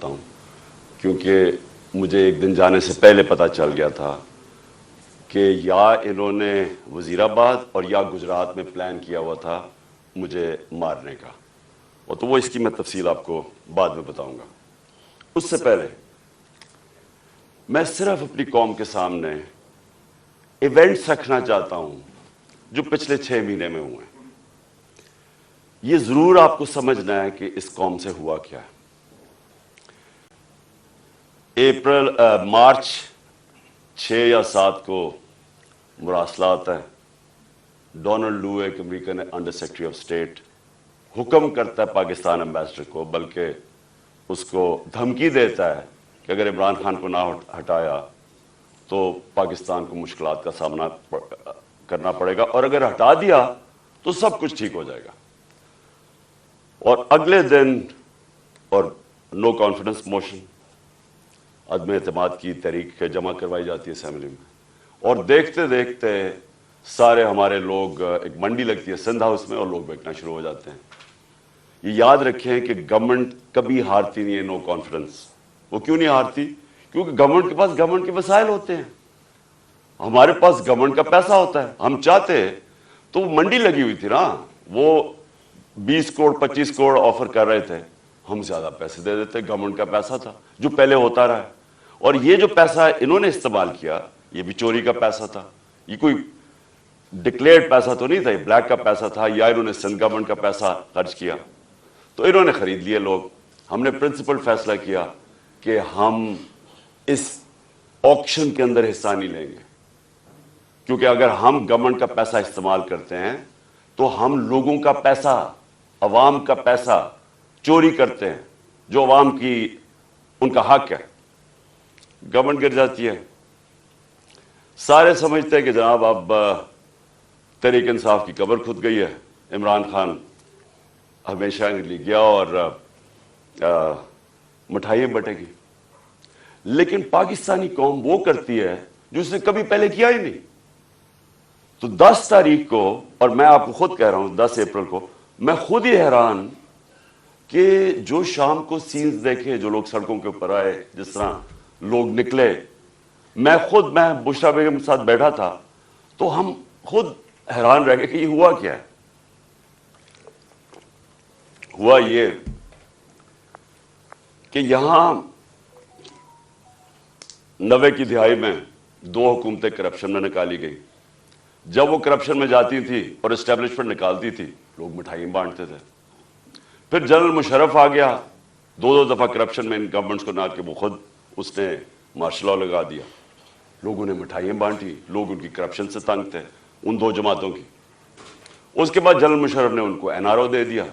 چاہتا ہوں کیونکہ مجھے ایک دن جانے سے پہلے پتہ چل گیا تھا کہ یا انہوں نے وزیر آباد اور یا گجرات میں پلان کیا ہوا تھا مجھے مارنے کا، اور تو وہ اس کی میں تفصیل آپ کو بعد میں بتاؤں گا۔ اس سے پہلے میں صرف اپنی قوم کے سامنے ایونٹس رکھنا چاہتا ہوں جو پچھلے 6 مہینے میں ہوئے ہیں۔ یہ ضرور آپ کو سمجھنا ہے کہ اس قوم سے ہوا کیا ہے۔ مارچ 6 یا 7 کو مراسلات ہے، ڈونلڈ لو ایک American under secretary of state حکم کرتا ہے پاکستان امبیسڈر کو، بلکہ اس کو دھمکی دیتا ہے کہ اگر عمران خان کو نہ ہٹایا تو پاکستان کو مشکلات کا سامنا کرنا پڑے گا، اور اگر ہٹا دیا تو سب کچھ ٹھیک ہو جائے گا۔ اور اگلے دن اور نو کانفیڈنس موشن، عدم اعتماد کی تحریک جمع کروائی جاتی ہے اسمبلی میں، اور دیکھتے دیکھتے سارے ہمارے لوگ، ایک منڈی لگتی ہے سندھ ہاؤس میں، اور لوگ بیٹھنا شروع ہو جاتے ہیں۔ یہ یاد رکھیں کہ گورنمنٹ کبھی ہارتی نہیں ہے نو کانفیڈنس۔ وہ کیوں نہیں ہارتی؟ کیونکہ گورنمنٹ کے پاس گورنمنٹ کے وسائل ہوتے ہیں، ہمارے پاس گورنمنٹ کا پیسہ ہوتا ہے۔ ہم چاہتے تو وہ منڈی لگی ہوئی تھی نا، وہ 20 کروڑ 25 کروڑ آفر کر رہے تھے، ہم زیادہ پیسے دے دیتے، گورنمنٹ کا پیسہ تھا جو پہلے ہوتا رہا ہے۔ اور یہ جو پیسہ انہوں نے استعمال کیا یہ بھی چوری کا پیسہ تھا، یہ کوئی ڈکلیئرڈ پیسہ تو نہیں تھا، یہ بلیک کا پیسہ تھا، یا انہوں نے سندھ گورنمنٹ کا پیسہ خرچ کیا تو انہوں نے خرید لیے لوگ۔ ہم نے پرنسپل فیصلہ کیا کہ ہم اس آکشن کے اندر حصہ نہیں لیں گے، کیونکہ اگر ہم گورنمنٹ کا پیسہ استعمال کرتے ہیں تو ہم لوگوں کا پیسہ، عوام کا پیسہ چوری کرتے ہیں جو عوام کی ان کا حق ہے۔ گورنمنٹ گر جاتی ہے، سارے سمجھتے ہیں کہ جناب اب تحریک انصاف کی قبر کھد گئی ہے، عمران خان ہمیشہ کے لیے گیا اور مٹھائیاں بٹے گی۔ لیکن پاکستانی قوم وہ کرتی ہے جو اس نے کبھی پہلے کیا ہی نہیں۔ تو 10 تاریخ کو، اور میں آپ کو خود کہہ رہا ہوں 10 اپریل کو، میں خود ہی حیران کہ جو شام کو سینز دیکھے، جو لوگ سڑکوں کے اوپر آئے، جس طرح لوگ نکلے، میں بشرا بیگم کے ساتھ بیٹھا تھا تو ہم خود حیران رہ گئے کہ یہ ہوا کیا ہے۔ ہوا یہ کہ یہاں 90 کی دہائی میں 2 حکومتیں کرپشن میں نکالی گئی۔ جب وہ کرپشن میں جاتی تھی اور اسٹیبلشمنٹ نکالتی تھی، لوگ مٹھائیاں بانٹتے تھے۔ پھر جنرل مشرف آ گیا، 2 دفعہ کرپشن میں ان گورنمنٹس کو نہ کہ وہ خود اس نے مارشل لاء لگا دیا، لوگوں نے مٹھائیاں بانٹی، لوگ ان کی کرپشن سے تنگ تھے، ان 2 جماعتوں کی۔ اس کے بعد جنرل مشرف نے ان کو NRO دے دیا،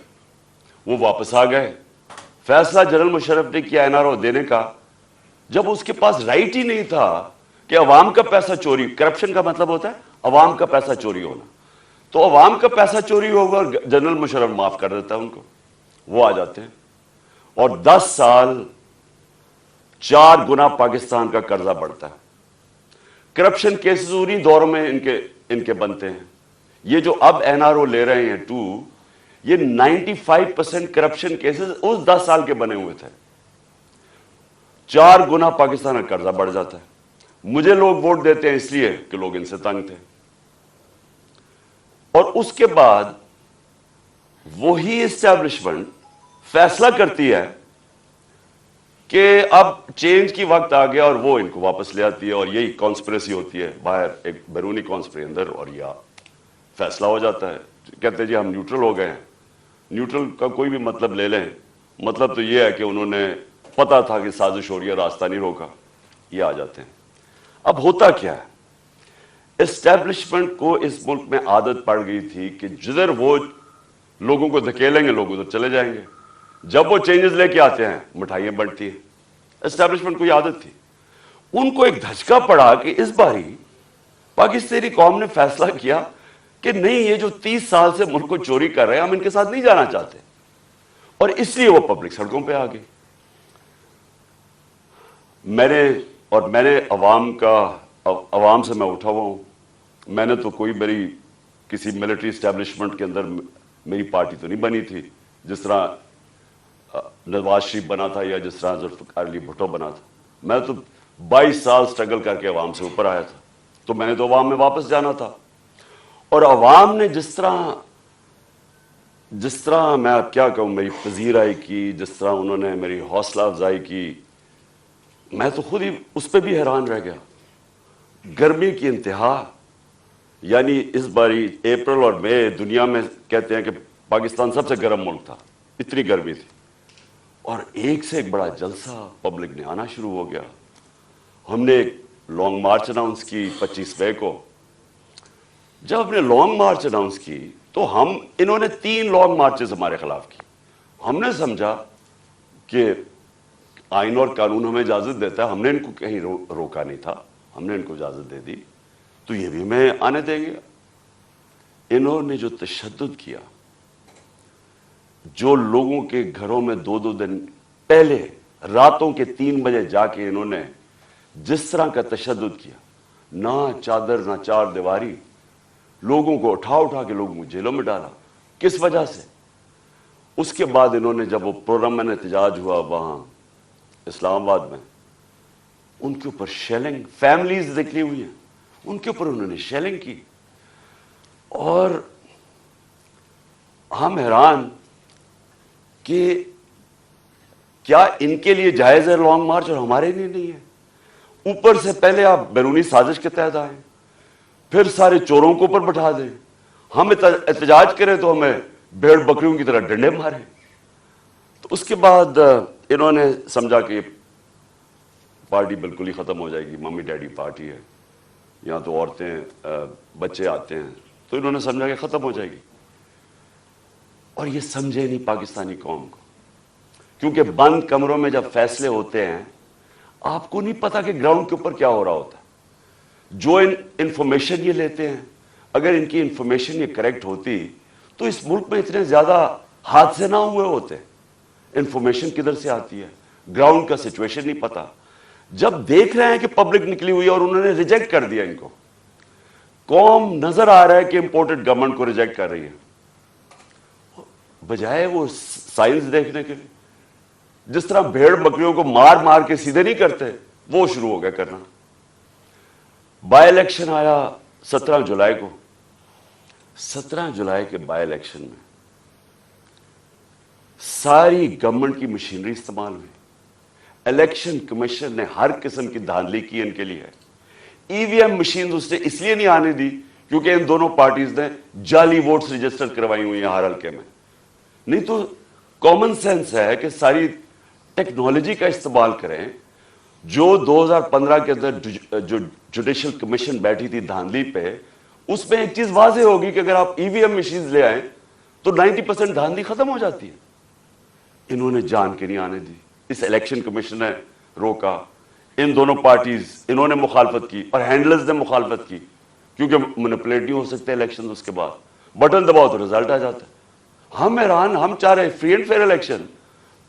وہ واپس آ گئے۔ فیصلہ جنرل مشرف نے کیا NRO دینے کا، جب اس کے پاس رائٹ ہی نہیں تھا کہ عوام کا پیسہ چوری، کرپشن کا مطلب ہوتا ہے عوام کا پیسہ چوری ہونا، تو عوام کا پیسہ چوری ہوگا اور جنرل مشرف معاف کر دیتا ہے ان کو، وہ آ جاتے ہیں اور 10 سال 4 گنا پاکستان کا قرضہ بڑھتا ہے۔ کرپشن کیسز انہی دوروں میں ان کے بنتے ہیں۔ یہ جو اب NRO لے رہے ہیں 2، یہ 95% کرپشن کیسز اس 10 سال کے بنے ہوئے تھے۔ 4 گنا پاکستان کا قرضہ بڑھ جاتا ہے۔ مجھے لوگ ووٹ دیتے ہیں اس لیے کہ لوگ ان سے تنگ تھے، اور اس کے بعد وہی اسٹیبلشمنٹ فیصلہ کرتی ہے کہ اب چینج کی وقت آ گیا، اور وہ ان کو واپس لے آتی ہے، اور یہی کانسپریسی ہوتی ہے باہر، ایک بیرونی کانسپریسی اندر، اور یہ فیصلہ ہو جاتا ہے۔ کہتے ہیں جی ہم نیوٹرل ہو گئے ہیں۔ نیوٹرل کا کوئی بھی مطلب لے لیں، مطلب تو یہ ہے کہ انہوں نے پتا تھا کہ سازش ہو رہی ہے، راستہ نہیں روکا، یہ آ جاتے ہیں۔ اب ہوتا کیا ہے، اسٹیبلشمنٹ کو اس ملک میں عادت پڑ گئی تھی کہ جدھر وہ لوگوں کو دھکیلیں گے لوگ ادھر چلے جائیں گے، جب وہ چینجز لے کے آتے ہیں مٹھائیاں بنتی ہیں۔ اسٹیبلشمنٹ کو یہ عادت تھی۔ ان کو ایک دھچکا پڑا کہ اس باری پاکستانی قوم نے فیصلہ کیا کہ نہیں، یہ جو 30 سال سے ملک کو چوری کر رہے ہیں ہم ان کے ساتھ نہیں جانا چاہتے، اور اس لیے وہ پبلک سڑکوں پہ آ گئی۔ میں نے عوام سے میں اٹھا ہوا ہوں۔ میں نے تو میری کسی ملٹری اسٹیبلشمنٹ کے اندر میری پارٹی تو نہیں بنی تھی، جس طرح نواز شریف بنا تھا یا جس طرح ذوالفقار علی بھٹو بنا تھا. میں تو 22 سال سٹرگل کر کے عوام سے اوپر آیا تھا, تو میں نے تو عوام میں واپس جانا تھا. اور عوام نے جس طرح میں اب کیا کہوں, میری پذیرائی کی, جس طرح انہوں نے میری حوصلہ افزائی کی, میں تو خود ہی اس پہ بھی حیران رہ گیا. گرمی کی انتہا, یعنی اس باری اپریل اور مئی دنیا میں کہتے ہیں کہ پاکستان سب سے گرم ملک تھا, اتنی گرمی تھی, اور ایک سے ایک بڑا جلسہ پبلک نے آنا شروع ہو گیا. ہم نے ایک لانگ مارچ اناؤنس کی 25 مئی کو. جب ہم نے لانگ مارچ اناؤنس کی تو انہوں نے 3 لانگ مارچز ہمارے خلاف کی. ہم نے سمجھا کہ آئین اور قانون ہمیں اجازت دیتا ہے, ہم نے ان کو کہیں روکا نہیں تھا, ہم نے ان کو اجازت دے دی, تو یہ بھی ہمیں آنے دیں گے. انہوں نے جو تشدد کیا, جو لوگوں کے گھروں میں 2 دن پہلے راتوں کے 3 بجے جا کے انہوں نے جس طرح کا تشدد کیا, نہ چادر نہ چار دیواری, لوگوں کو اٹھا کے لوگوں کو جیلوں میں ڈالا. کس وجہ سے؟ اس کے بعد انہوں نے جب وہ پرامن احتجاج ہوا وہاں اسلام آباد میں, ان کے اوپر شیلنگ, فیملیز نکلی ہوئی ہیں, ان کے اوپر انہوں نے شیلنگ کی. اور ہم حیران کہ کیا ان کے لیے جائز ہے لانگ مارچ اور ہمارے لیے نہیں ہے؟ اوپر سے پہلے آپ بیرونی سازش کے تحت آئیں, پھر سارے چوروں کو اوپر بٹھا دیں, ہم احتجاج کریں تو ہمیں بھیڑ بکریوں کی طرح ڈنڈے ماریں. تو اس کے بعد انہوں نے سمجھا کہ پارٹی بالکل ہی ختم ہو جائے گی, ممی ڈیڈی پارٹی ہے, یہاں تو عورتیں بچے آتے ہیں, تو انہوں نے سمجھا کہ ختم ہو جائے گی. اور یہ سمجھے نہیں پاکستانی قوم کو, کیونکہ بند کمروں میں جب فیصلے ہوتے ہیں آپ کو نہیں پتا کہ گراؤنڈ کے اوپر کیا ہو رہا ہوتا ہے. جو انفارمیشن یہ لیتے ہیں, اگر ان کی انفارمیشن یہ کریکٹ ہوتی تو اس ملک میں اتنے زیادہ حادثے نہ ہوئے ہوتے. انفارمیشن کدھر سے آتی ہے, گراؤنڈ کا سچویشن نہیں پتا. جب دیکھ رہے ہیں کہ پبلک نکلی ہوئی ہے اور انہوں نے ریجیکٹ کر دیا ان کو, قوم نظر آ رہا ہے کہ امپورٹڈ گورنمنٹ کو ریجیکٹ کر رہی ہے, بجائے وہ سائنس دیکھنے کے لیے جس طرح بھیڑ بکریوں کو مار کے سیدھے نہیں کرتے, وہ شروع ہو گیا کرنا. بائی الیکشن آیا 17 جولائی کو. 17 جولائی کے بائی الیکشن میں ساری گورنمنٹ کی مشینری استعمال ہوئی. الیکشن کمیشن نے ہر قسم کی دھاندلی کی ان کے لیے. ای وی ایم مشین اس نے اس لیے نہیں آنے دی کیونکہ ان دونوں پارٹیز نے جعلی ووٹس رجسٹر کروائی ہوئی ہیں ہر حلقے میں. نہیں تو کامن سینس ہے کہ ساری ٹیکنالوجی کا استعمال کریں. جو 2015 کے اندر جو جوڈیشل کمیشن بیٹھی تھی دھاندلی پہ, اس میں ایک چیز واضح ہوگی کہ اگر آپ ای وی ایم مشینز لے آئیں تو 90% دھاندلی ختم ہو جاتی ہے. انہوں نے جان کے نہیں آنے دی, اس الیکشن کمیشن نے روکا. ان دونوں پارٹیز, انہوں نے مخالفت کی اور ہینڈلرز نے مخالفت کی, کیونکہ مینپولیٹ نہیں ہو سکتے الیکشن. اس کے بعد بٹن دباؤ تو رزلٹ آ جاتا ہے. ہم حیران, ہم چاہ رہے فری اینڈ فیئر الیکشن.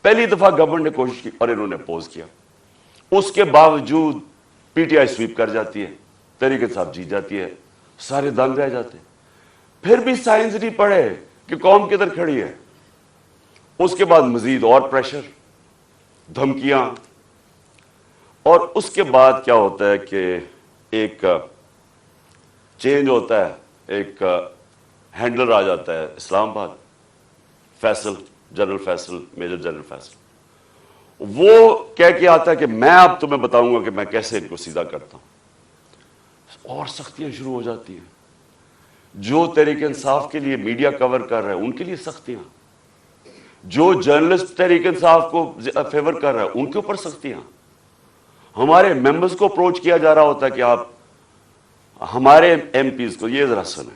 پہلی دفعہ گورنمنٹ نے کوشش کی اور انہوں نے اپوز کیا. اس کے باوجود پی ٹی آئی سویپ کر جاتی ہے, تحریک انصاف جیت جاتی ہے, سارے دنگ رہ جاتے ہیں. پھر بھی سائنس نہیں پڑھے کہ قوم کدھر کھڑی ہے. اس کے بعد مزید اور پریشر, دھمکیاں, اور اس کے بعد کیا ہوتا ہے کہ ایک چینج ہوتا ہے, ایک ہینڈلر آ جاتا ہے Islamabad, Faisal, general Faisal, major general Faisal. وہ کہہ کے آتا ہے کہ میں اب تمہیں بتاؤں گا کہ میں کیسے ان کو سیدھا کرتا ہوں. اور سختیاں شروع ہو جاتی ہیں. جو تحریک انصاف کے لیے میڈیا کور کر رہے ہیں ان کے لیے سختیاں, جو جرنلسٹ تحریک انصاف کو فیور کر رہا ہے ان کے اوپر سختیاں. ہمارے ممبرز کو اپروچ کیا جا رہا ہوتا ہے کہ آپ ہمارے ایم پیز کو, یہ ذرا سنیں,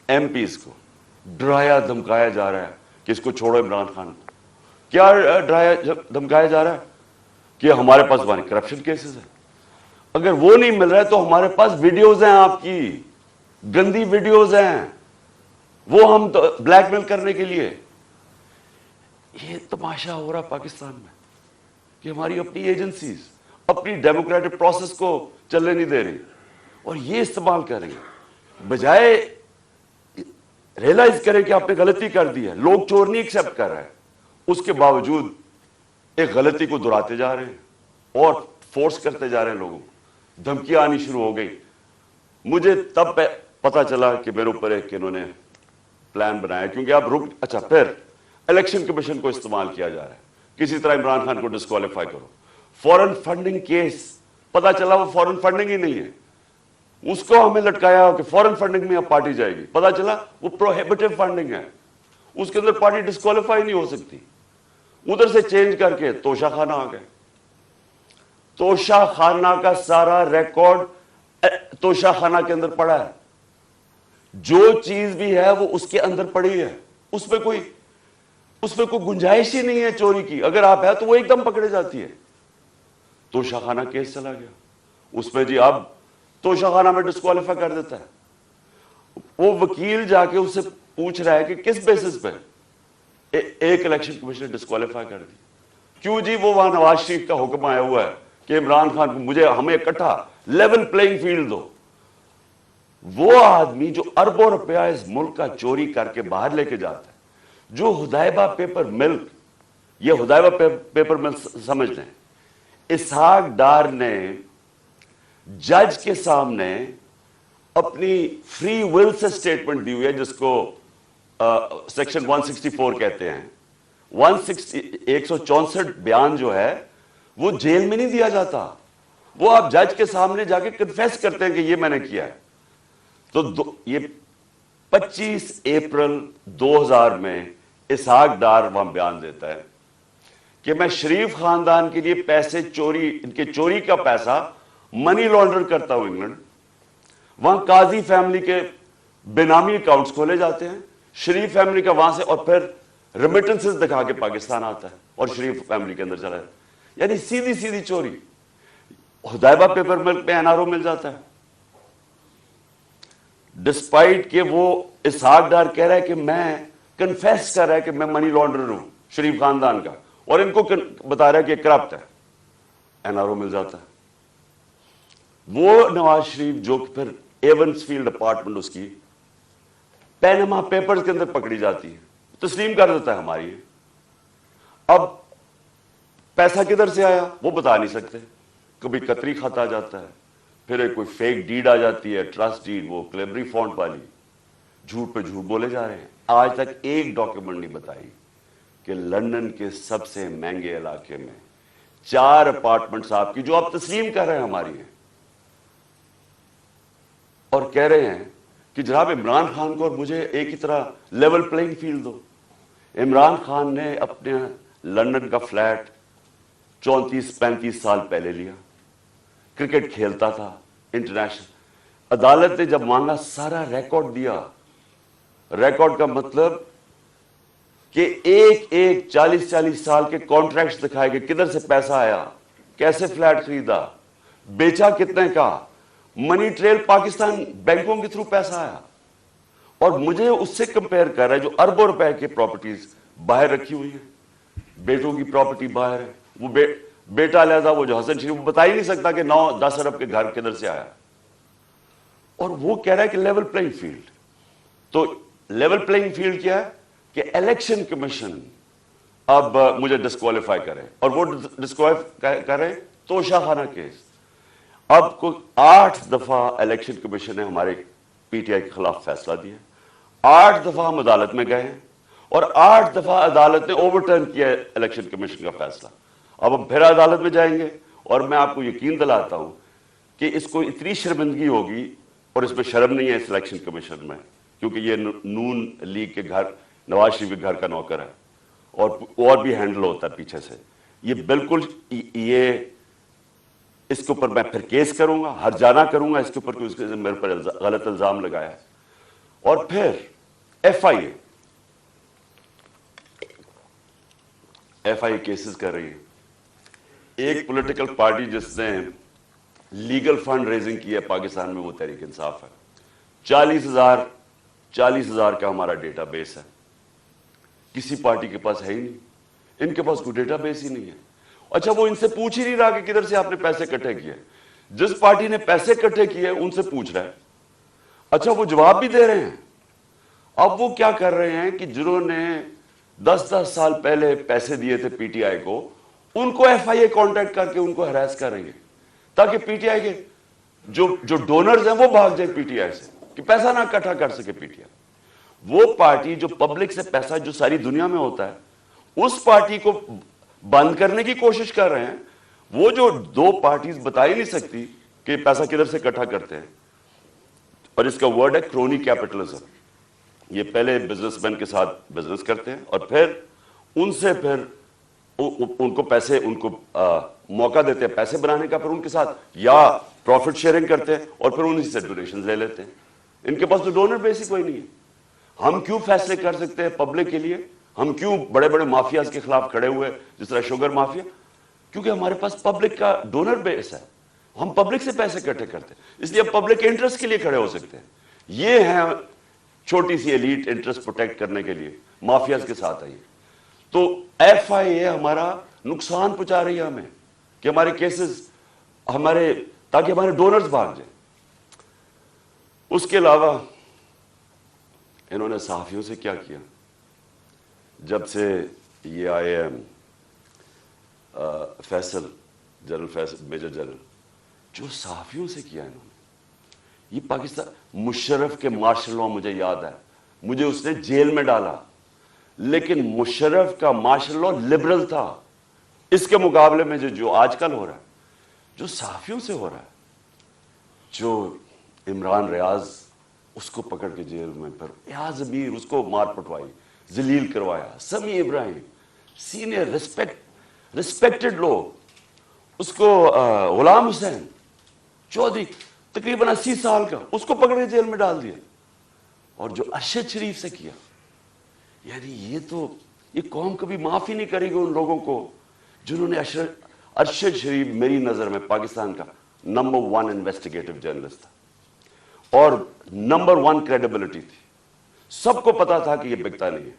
ایم پیز کو ڈرایا دھمکایا جا رہا ہے کہ اس کو چھوڑو عمران خان. کیا ڈرایا دھمکایا جا رہا ہے کہ ہمارے پاس ہمارے کرپشن کیسز ہیں. اگر وہ نہیں مل رہا ہے تو ہمارے پاس ویڈیوز ہیں, آپ کی گندی ویڈیوز ہیں, وہ ہم بلیک میل کرنے کے لیے. یہ تماشا ہو رہا پاکستان میں کہ ہماری اپنی ایجنسیز اپنی ڈیموکریٹک پروسیس کو چلنے نہیں دے رہی اور یہ استعمال کر رہی ہیں. بجائے ریئلائز کریں کہ آپ نے غلطی کر دی ہے. لوگ چور نہیں ایکسیپٹ کر رہے ہیں, اس کے باوجود ایک غلطی کو دہراتے جا رہے ہیں اور فورس کرتے جا رہے ہیں لوگوں کو. دھمکیاں آنی شروع ہو گئی. مجھے تب پتا چلا کہ میرے اوپر ایک انہوں نے پلان بنایا, کیونکہ آپ اچھا پھر الیکشن کمیشن کو استعمال کیا جا رہا ہے, کسی طرح عمران خان کو ڈسکوالیفائی کرو. فورن فنڈنگ کیس, پتا چلا وہ فورن فنڈنگ ہی نہیں ہے, اس کو ہمیں لٹکایا کہ فورن فنڈنگ میں اب پارٹی جائے گی. پتا چلا وہ پروہیبٹیو فنڈنگ ہے, اس کے اندر پارٹی ڈسکوالیفائی نہیں ہو سکتی. ادھر سے چینج کر کے توشہ خانہ آ گئے. توشہ خانہ کا سارا ریکارڈ توشہ خانہ کے اندر پڑا ہے. جو چیز بھی ہے وہ اس کے اندر پڑی ہے, اس پہ کوئی گنجائش ہی نہیں ہے چوری کی. اگر آپ ہے تو وہ ایک دم پکڑے جاتی ہے. توشہ خانہ کیس چلا گیا, اس میں جی اب توشہ خانہ میں ڈسکوالیفائی کر دیتا ہے. وہ وکیل جا کے اس سے پوچھ رہا ہے کہ کس بیسس پہ ایک الیکشن کمیشن نے ڈسکوالیفائی کر دی. کیوں جی, وہ وہاں نواز شریف کا حکم آیا ہوا ہے کہ عمران خان کو ہمیں اکٹھا لیول پلینگ فیلڈ دو. وہ آدمی جو اربوں روپیہ اس ملک کا چوری کر کے باہر لے کے جاتا ہے, جو ہدایبہ پیپر ملک, یہ ہدایبہ پیپر ملک سمجھ لیں, اسحاق ڈار نے جج کے سامنے اپنی فری ول سے سٹیٹمنٹ دی ہوئی ہے, جس کو سیکشن 164 کہتے ہیں. 164 بیان جو ہے وہ جیل میں نہیں دیا جاتا, وہ آپ جج کے سامنے جا کے کنفیس کرتے ہیں کہ یہ میں نے کیا ہے. تو یہ 25 اپریل 2000 میں اسحاق ڈار وہاں بیان دیتا ہے کہ میں شریف خاندان کے لیے پیسے چوری, ان کے چوری کا پیسہ منی لانڈر کرتا ہوں انگلینڈ. وہاں قاضی فیملی کے بینامی اکاؤنٹس کھولے جاتے ہیں, شریف فیملی کا وہاں سے, اور پھر ریمیٹنسز دکھا کے پاکستان آتا ہے اور شریف فیملی کے اندر چلا جاتا ہے. یعنی سیدھی سیدھی چوری. ہدایبہ پیپر ملک میں NRO مل جاتا ہے, ڈسپائٹ کہ وہ اسحاق ڈار کہہ رہا ہے کہ میں کنفیس کر رہا ہے کہ میں منی لانڈرر ہوں شریف خاندان کا, اور ان کو بتا رہا ہے کہ کرپٹ ہے. NRO مل جاتا ہے. وہ نواز شریف جو پھر ایونس فیلڈ اپارٹمنٹ اس کی پینما پیپرز کے اندر پکڑی جاتی ہے, تسلیم کر دیتا ہے ہماری. اب پیسہ کدھر سے آیا وہ بتا نہیں سکتے. کبھی قطری خط آ جاتا ہے, پھر ایک کوئی فیک ڈیڈ آ جاتی ہے, ٹرسٹ ڈیڈ, وہ کلیبری فونٹ والی. جھوٹ پہ جھوٹ بولے جا رہے ہیں. آج تک ایک ڈاکیومنٹ نہیں بتائی کہ لندن کے سب سے مہنگے علاقے میں 4 اپارٹمنٹس آپ کی جو آپ تسلیم کر رہے ہیں ہماری ہیں, اور کہہ رہے ہیں کہ جناب عمران خان کو اور مجھے ایک ہی طرح لیول پلینگ فیلڈ دو. عمران خان نے اپنے لندن کا فلیٹ 34-35 سال پہلے لیا, کرکٹ کھیلتا تھا انٹرنیشنل. عدالت نے جب مانگا سارا ریکارڈ دیا. ریکارڈ کا مطلب کہ ایک 40 سال کے کانٹریکٹس دکھائے گئے, کدھر سے پیسہ آیا, کیسے فلیٹ خریدا, بیچا کتنے کا, منی ٹریل پاکستان بینکوں کے تھرو پیسہ آیا. اور مجھے اس سے کمپیئر کر رہا ہے جو اربوں روپے کی پراپرٹیز باہر رکھی ہوئی ہیں. بیٹوں کی پراپرٹی باہر ہے, وہ بیٹا علیحدہ, وہ جو حسن شریف, وہ بتا ہی نہیں سکتا کہ 9-10 ارب کے گھر کدھر سے آیا. اور وہ کہہ رہا ہے کہ لیول پلینگ فیلڈ. تو لیول پلینگ فیلڈ کیا ہے کہ الیکشن کمیشن اب مجھے ڈسکوالیفائی کرے, اور وہ ڈسکوالیفائی کرے توشہ خانہ کیس. اب کو 8 دفعہ الیکشن کمیشن نے ہمارے PTI کے خلاف فیصلہ دیا. 8 دفعہ ہم عدالت میں گئے ہیں, اور 8 دفعہ عدالت نے اوور ٹرن کیا الیکشن کمیشن کا فیصلہ. اب ہم پھر عدالت میں جائیں گے, اور میں آپ کو یقین دلاتا ہوں کہ اس کو اتنی شرمندگی ہوگی, اور اس میں شرم نہیں ہے اس الیکشن کمیشن میں, کیونکہ یہ نون لیگ کے گھر, نواز شریف کے گھر کا نوکر ہے, اور بھی ہینڈل ہوتا ہے پیچھے سے. یہ بالکل یہ اس کے اوپر میں پھر کیس کروں گا, ہر جانا کروں گا اس کے اوپر کہ اس کے میرے پر غلط الزام لگایا ہے. اور پھر FIA کیسز کر رہی ہے. ایک پولیٹیکل پارٹی جس نے لیگل فنڈ ریزنگ کی ہے پاکستان میں, وہ تحریک انصاف ہے. 40,000 کا ہمارا ڈیٹا بیس ہے. کسی پارٹی کے پاس ہے ہی نہیں, ان کے پاس کوئی ڈیٹا بیس ہی نہیں ہے. اچھا, وہ ان سے پوچھ ہی نہیں رہا کہ کدھر سے آپ نے پیسے اکٹھے کیے. جس پارٹی نے پیسے اکٹھے کیے ان سے پوچھ رہا ہے. اچھا, وہ جواب بھی دے رہے ہیں. اب وہ کیا کر رہے ہیں کہ جنہوں نے 10-10 سال پہلے پیسے دیے تھے پی ٹی آئی کو، ان کو ایف آئی اے کانٹیکٹ کر کے ان کو ہراس کریں گے تاکہ پی ٹی آئی کے جو ڈونرز ہیں وہ بھاگ جائے پی ٹی آئی سے، کہ پیسہ نہ اکٹھا کر سکے پی ٹی آئی۔ وہ پارٹی جو پبلک سے پیسہ جو ساری دنیا میں ہوتا ہے، اس پارٹی کو بند کرنے کی کوشش کر رہے ہیں۔ وہ جو دو پارٹیز بتا ہی نہیں سکتی کہ پیسہ کدھر سے اکٹھا کرتے ہیں، اور اس کا ورڈ ہے کرونی کیپٹلزم۔ یہ پہلے بزنس مین کے ساتھ بزنس کرتے ہیں اور پھر ان سے پھر ان کو پیسے، ان کو موقع دیتے ہیں پیسے بنانے کا، پھر ان کے ساتھ یا پروفٹ شیئرنگ کرتے ہیں اور پھر انہی سے ڈونیشن لے لیتے ہیں۔ ان کے پاس تو ڈونر بیسک کوئی نہیں ہے۔ ہم کیوں فیصلے کر سکتے ہیں پبلک کے لیے؟ ہم کیوں بڑے بڑے مافیاز کے خلاف کھڑے ہوئے، جس طرح شوگر مافیا؟ کیونکہ ہمارے پاس پبلک کا ڈونر بیس ہے، ہم پبلک سے پیسے اکٹھے کرتے ہیں، اس لیے ہم پبلک کے انٹرسٹ کے لیے کھڑے ہو سکتے ہیں۔ یہ ہیں چھوٹی سی ایلیٹ انٹرسٹ پروٹیکٹ کرنے کے لیے مافیاز کے ساتھ آئی۔ تو ایف آئی اے ہمارا نقصان پہنچا رہی ہے ہمیں، کہ ہمارے کیسز تاکہ ہمارے ڈونرز بھاگ جائیں۔ اس کے علاوہ انہوں نے صحافیوں سے کیا کیا؟ جب سے یہ آئے Faisal, general Faisal, major general, جو صحافیوں سے کیا انہوں نے، یہ پاکستان، مشرف کے مارشل لاء مجھے یاد ہے، مجھے اس نے جیل میں ڈالا، لیکن مشرف کا مارشل لاء لبرل تھا۔ اس کے مقابلے میں جو آج کل ہو رہا ہے، جو صحافیوں سے ہو رہا ہے، جو عمران ریاض، اس کو پکڑ کے جیل میں، پھر ایاز امیر اس کو مار پٹوائی، ذلیل کروایا، سمیع ابراہیم سینئر ریسپیکٹڈ لوگ، اس کو غلام حسین چودھری تقریباً 80 سال کا، اس کو پکڑ کے جیل میں ڈال دیا۔ اور جو ارشد شریف سے کیا، یعنی یہ قوم کبھی معاف ہی نہیں کرے گی ان لوگوں کو جنہوں نے ارشد شریف میری نظر میں پاکستان کا نمبر 1 انویسٹیگیٹو جرنلسٹ تھا اور نمبر 1 کریڈیبلٹی تھی۔ سب کو پتا تھا کہ یہ بکتا نہیں ہے،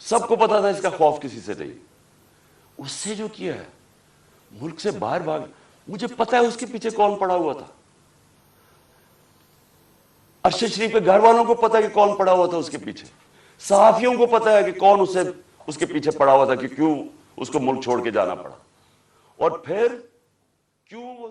سب کو پتا تھا اس کا خوف کسی سے نہیں۔ اس سے جو کیا ہے، ملک سے باہر بھاگ، مجھے پتا ہے اس کے پیچھے کون پڑا ہوا تھا۔ ارشد شریف کے گھر والوں کو پتا ہے کہ کون پڑا ہوا تھا اس کے پیچھے، صحافیوں کو پتا ہے کہ کون اس کے پیچھے پڑا ہوا تھا، کہ کیوں اس کو ملک چھوڑ کے جانا پڑا، اور پھر کیوں